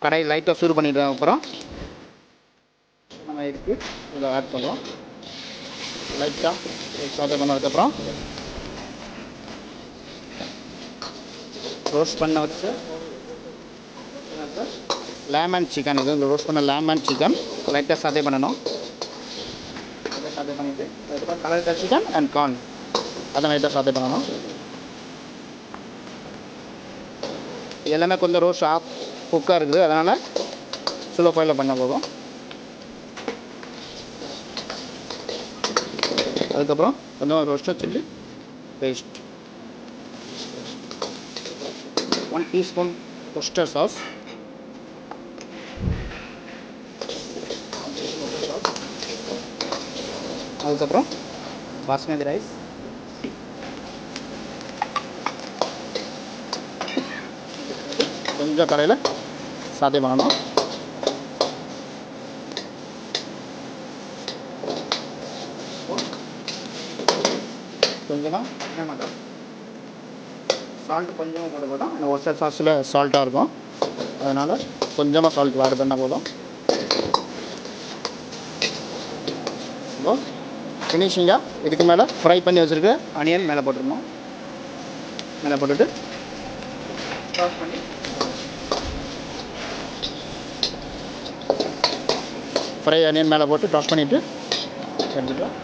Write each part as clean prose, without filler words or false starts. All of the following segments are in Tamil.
கடாய் லைட்டாக சூடு பண்ணிட்டு அப்புறம் நம்ம இதுக்கு இதில் ஆட் பண்ணுறோம். லைட்டாக சாதம் பண்ணதுக்கப்புறம் ரோஸ்ட் பண்ண வச்சு லெமன் சிக்கன், இது ரோஸ்ட் பண்ண லெமன் சிக்கன் லைட்டாக சாதே பண்ணணும். சாதே பண்ணிவிட்டு அதுக்கப்புறம் கலர் சிக்கன் அண்ட் கார்ன் அதை லைட்டாக சாதே பண்ணணும். எல்லாமே கொஞ்சம் ரோஸ்ட் குக்காக இருக்குது, அதனால் ஸ்லோ ஃப்ரையில் பண்ண போதும். அதுக்கப்புறம் கொஞ்சம் ரோஸ்ட்டாக சில்லி பேஸ்ட், 1 டீஸ்பூன் ஒஸ்டர் சாஸ், அதுக்கப்புறம் பாஸ்மதி ரைஸ், கொஞ்சம் கடையில் சாதே பண்ணணும். கொஞ்சமாக டொமேட்டோ சால்ட் கொஞ்சமாக போட போதும். இந்த ஒஸ்டர் சாஸில் சால்ட்டாக இருக்கும், அதனால் கொஞ்சமாக சால்ட் ஆட் பண்ணால் போதும். இப்போ ஃபினிஷிங்காக இதுக்கு மேலே ஃப்ரை பண்ணி வச்சுருக்க ஆனியன் மேலே போட்டுருணும். மேலே போட்டுட்டு டாஸ் பண்ணி ஃப்ரை ஆனியன் மேலே போட்டு டாஸ் பண்ணிவிட்டு எடுத்துக்கலாம்.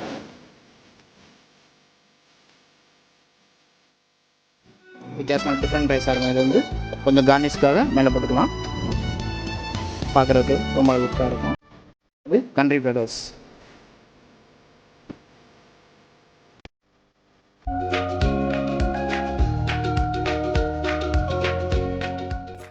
வித்தியாசமான டிஃப்ரெண்ட் ரைஸாக இருக்கும். இது வந்து கொஞ்சம் கார்னிஷ்காக மேலே போட்டுக்கலாம், பார்க்குறதுக்கு ரொம்ப லுக்காக இருக்கும். இது கண்ட்ரி ஃப்ரைட் ரைஸ்.